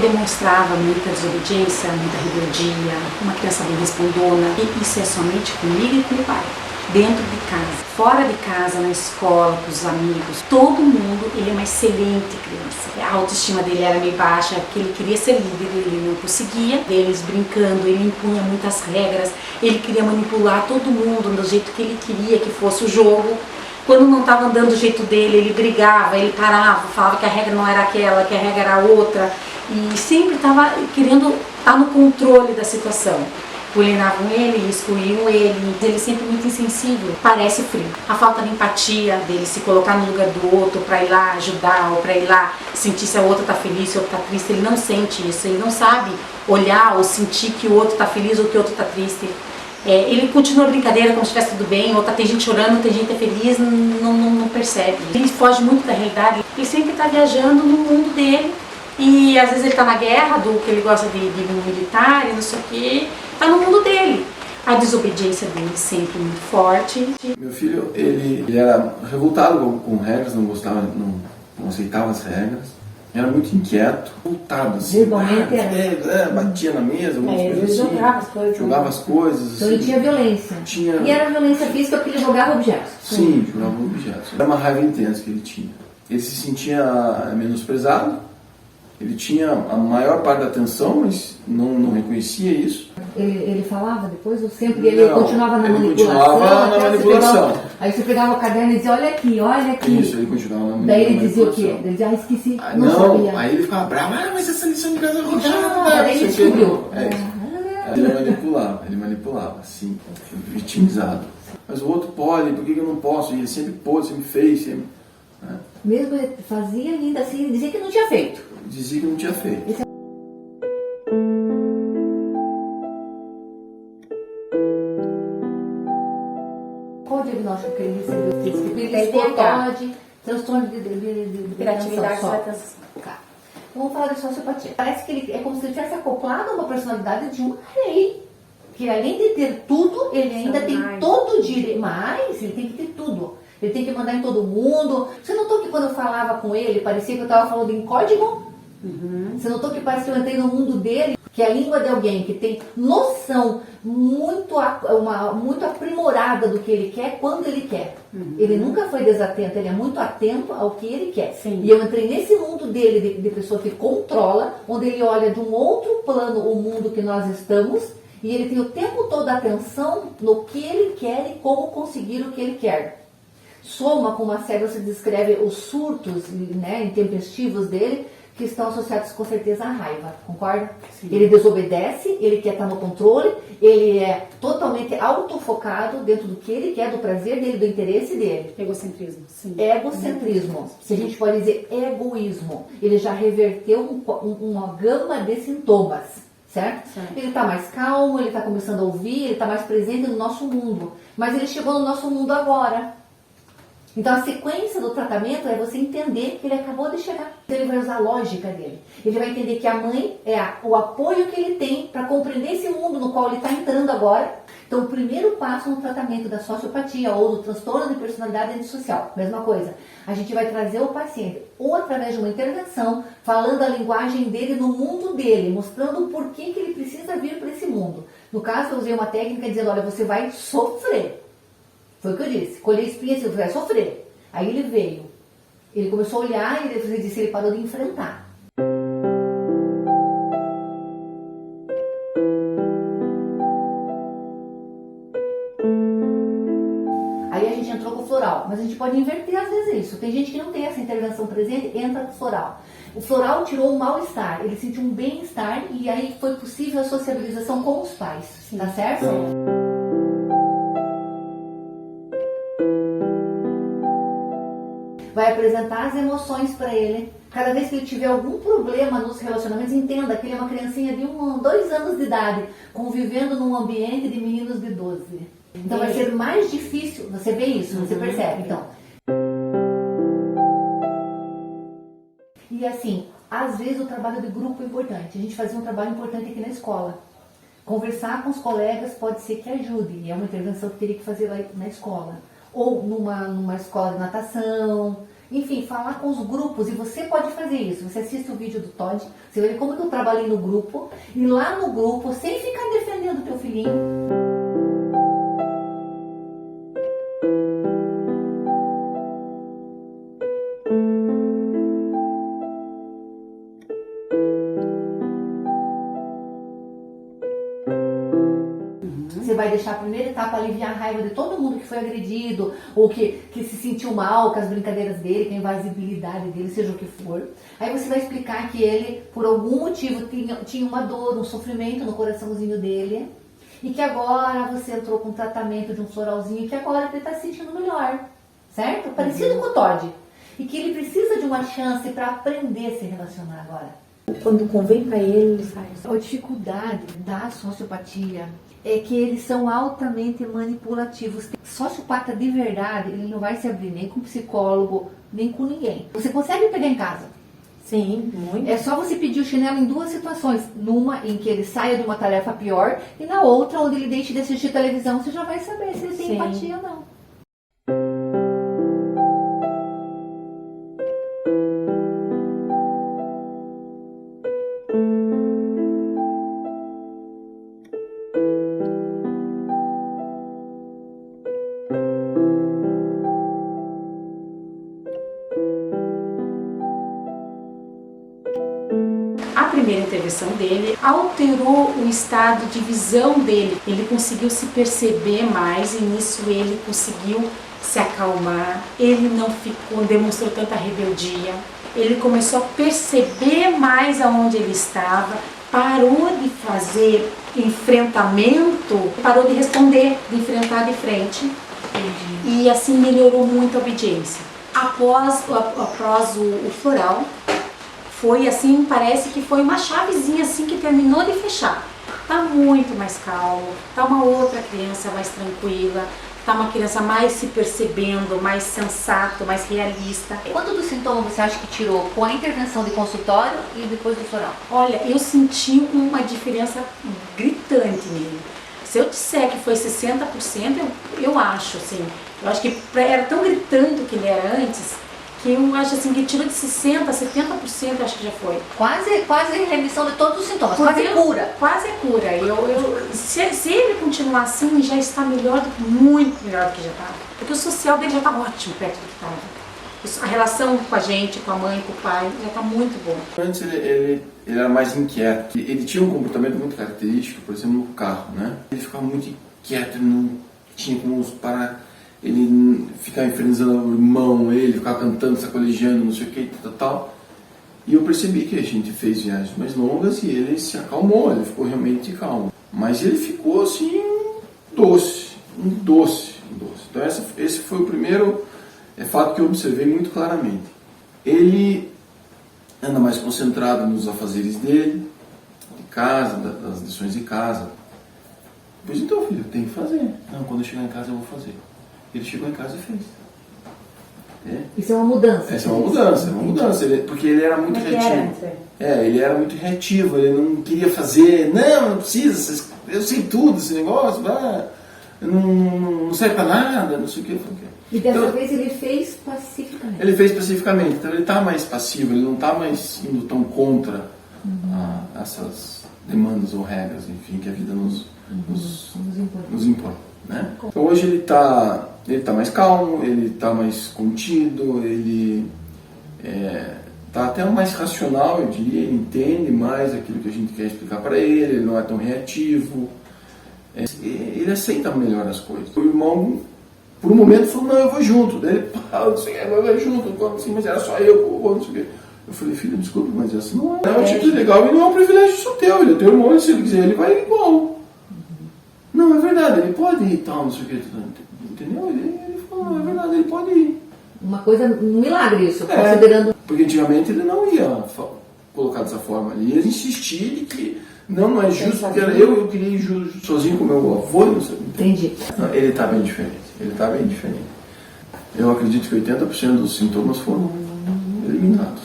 Ele demonstrava muita desobediência, muita rebeldia, uma criança bem respondona. E isso é somente comigo e com o pai. Dentro de casa, fora de casa, na escola, com os amigos, todo mundo, ele é uma excelente criança. A autoestima dele era meio baixa, porque ele queria ser líder, ele não conseguia. Eles brincando, ele impunha muitas regras, ele queria manipular todo mundo do jeito que ele queria que fosse o jogo. Quando não estava andando do jeito dele, ele brigava, ele parava, falava que a regra não era aquela, que a regra era outra. E sempre estava querendo estar no controle da situação. Bulinavam ele, excluíam ele sempre muito insensível, parece frio. A falta de empatia dele, se colocar no lugar do outro para ir lá ajudar ou para ir lá sentir se a outra está feliz, se o outro está triste, ele não sente isso, ele não sabe olhar ou sentir que o outro está feliz ou que o outro está triste. Ele continua a brincadeira como se estivesse tudo bem, ou tem gente chorando, tem gente feliz, não percebe. Ele foge muito da realidade, ele sempre está viajando no mundo dele. E às vezes ele está na guerra, do que ele gosta de militar e não sei o que, está no mundo dele. A desobediência dele sempre muito forte. Meu filho, ele era revoltado com regras, não gostava, não aceitava as regras. Era muito inquieto, revoltado assim. Batia na mesa, ele assim, jogava as coisas. Jogava as coisas. Então ele tinha violência. E era violência física porque ele jogava objetos. Sim, jogava objetos. Era uma raiva intensa que ele tinha. Ele se sentia menosprezado. Ele tinha a maior parte da atenção, mas não reconhecia isso. Ele falava depois ou sempre? Ele continuava na manipulação? Continuava na manipulação. Aí você pegava o caderno e dizia, olha aqui, olha aqui. Isso, ele continuava na manipulação. Daí ele dizia o quê? Ele dizia, esqueci, não sabia. Aí ele ficava bravo, mas essa lição de casa é rochada. Daí ele descobriu. Ele manipulava, assim, vitimizado. Mas o outro pode, por que eu não posso? E ele sempre pôde, sempre fez, sempre... Mesmo ele fazia ainda assim, dizia que não tinha feito. Dizia que não tinha feito. Qual o diagnóstico que ele recebeu? Transtorno de hiperatividade. Tá. Vamos falar de sociopatia. Parece que ele é como se ele tivesse acoplado a uma personalidade de um rei. Que além de ter tudo, ele ainda tem todo o direito. Mas ele tem que ter tudo. Ele tem que mandar em todo mundo. Você notou que quando eu falava com ele, parecia que eu estava falando em código? Você notou que parece que eu entrei no mundo dele? Que a língua de alguém que tem noção muito aprimorada do que ele quer, quando ele quer. Ele nunca foi desatento, ele é muito atento ao que ele quer. Sim. E eu entrei nesse mundo dele, de pessoa que controla, onde ele olha de um outro plano o mundo que nós estamos, e ele tem o tempo todo a atenção no que ele quer e como conseguir o que ele quer. Soma com uma série, você descreve os surtos, né, intempestivos dele, que estão associados com certeza à raiva, concorda? Sim. Ele desobedece, ele quer estar no controle, ele é totalmente autofocado dentro do que ele quer, do prazer dele, do interesse dele. Egocentrismo, sim. Egocentrismo, se a gente pode dizer egoísmo. Ele já reverteu uma gama de sintomas, certo? Ele está mais calmo, ele está começando a ouvir, ele está mais presente no nosso mundo. Mas ele chegou no nosso mundo agora. Então a sequência do tratamento é você entender que ele acabou de chegar. Ele vai usar a lógica dele. Ele vai entender que a mãe é o apoio que ele tem para compreender esse mundo no qual ele está entrando agora. Então o primeiro passo no tratamento da sociopatia ou do transtorno de personalidade antissocial, mesma coisa. A gente vai trazer o paciente ou através de uma intervenção, falando a linguagem dele no mundo dele, mostrando o porquê que ele precisa vir para esse mundo. No caso eu usei uma técnica dizendo, olha, você vai sofrer. Foi o que eu disse, colher espinhas, você vai sofrer. Aí ele veio, ele começou a olhar e ele disse, ele parou de enfrentar. Aí a gente entrou com o floral, mas a gente pode inverter às vezes isso. Tem gente que não tem essa intervenção presente, entra com o floral. O floral tirou o mal-estar, ele sentiu um bem-estar e aí foi possível a sociabilização com os pais, tá certo? Vai apresentar as emoções para ele. Cada vez que ele tiver algum problema nos relacionamentos, entenda que ele é uma criancinha de 2 anos de idade, convivendo num ambiente de meninos de 12. Então vai ser mais difícil, você vê isso, você percebe. Então. E assim, às vezes o trabalho de grupo é importante. A gente fazia um trabalho importante aqui na escola. Conversar com os colegas pode ser que ajude, e é uma intervenção que teria que fazer lá na escola. Ou numa escola de natação, enfim, falar com os grupos, e você pode fazer isso. Você assiste o vídeo do Todd, você vê como que eu trabalhei no grupo, e lá no grupo, sem ficar defendendo o teu filhinho. Você vai deixar a primeira etapa aliviar a raiva de todo mundo que foi agredido, ou que se sentiu mal com as brincadeiras dele, com a invasibilidade dele, seja o que for. Aí você vai explicar que ele, por algum motivo, tinha uma dor, um sofrimento no coraçãozinho dele, e que agora você entrou com um tratamento de um floralzinho, e que agora ele está se sentindo melhor, certo? Parecido com o Todd. E que ele precisa de uma chance para aprender a se relacionar agora. Quando convém para ele, ele faz. A dificuldade da sociopatia é que eles são altamente manipulativos. Sociopata de verdade, ele não vai se abrir nem com psicólogo, nem com ninguém. Você consegue pegar em casa? Sim, muito. É só você pedir o chinelo em duas situações. Numa em que ele saia de uma tarefa pior, e na outra onde ele deixe de assistir televisão, você já vai saber se ele tem empatia ou não. A primeira intervenção dele alterou o estado de visão dele. Ele conseguiu se perceber mais e nisso ele conseguiu se acalmar. Ele não demonstrou tanta rebeldia. Ele começou a perceber mais aonde ele estava, parou de fazer enfrentamento, parou de responder, de enfrentar de frente. E assim melhorou muito a obediência. Após o floral, foi assim, parece que foi uma chavezinha assim que terminou de fechar. Tá muito mais calmo, tá uma outra criança mais tranquila, tá uma criança mais se percebendo, mais sensato, mais realista. Quanto do sintoma você acha que tirou com a intervenção de consultório e depois do floral? Olha, eu senti uma diferença gritante nele. Se eu disser que foi 60%, eu acho assim. Eu acho que era tão gritante o que ele era antes, que eu acho assim que tirou de 60% a 70%, eu acho que já foi. Quase remissão de todos os sintomas, quase cura. Quase cura. Se ele continuar assim, já está muito melhor do que já estava. Porque o social dele já está ótimo perto do que estava. A relação com a gente, com a mãe, com o pai, já está muito boa. Antes ele era mais inquieto. Ele tinha um comportamento muito característico, por exemplo, no carro, né? Ele ficava muito inquieto, ele não tinha como parar. Ele ficava infernizando o irmão, ele ficava cantando, sacolejando, não sei o que, tal. E eu percebi que a gente fez viagens mais longas e ele se acalmou, ele ficou realmente calmo. Mas ele ficou assim, um doce. Então esse foi o primeiro fato que eu observei muito claramente. Ele anda mais concentrado nos afazeres dele, de casa, das lições de casa. Pois então, filho, tem que fazer. Não, quando eu chegar em casa eu vou fazer. Ele chegou em casa e fez. Isso é uma mudança. Essa é uma mudança. Porque ele era muito reativo. Ele era muito reativo, ele não queria fazer, não precisa, eu sei tudo esse negócio, não serve pra nada, não sei o que. E dessa vez ele fez pacificamente. Ele fez pacificamente, então ele está mais passivo, ele não está mais indo tão contra essas demandas ou regras, enfim, que a vida nos impõe. Né? Então hoje ele tá mais calmo, ele está mais contido, ele está até mais racional, eu diria, ele entende mais aquilo que a gente quer explicar para ele não é tão reativo, ele aceita melhor as coisas. O irmão, por um momento, falou, não, eu vou junto. Daí ele, não sei, eu vou junto, assim, mas era só eu, não sei o quê. Eu falei, filho, desculpa, mas essa não é uma atitude legal e não é um privilégio só teu, ele é teu irmão, e se ele quiser, ele vai igual. Não, é verdade, ele pode ir e tal, não sei o que, entendeu? Ele falou, não, é verdade, ele pode ir. Uma coisa, um milagre isso, considerando... Porque antigamente ele não ia colocar dessa forma, ele ia insistir de que não é justo, porque eu queria ir sozinho com meu avô, não sei. Entendi. Não, ele está bem diferente, Eu acredito que 80% dos sintomas foram eliminados.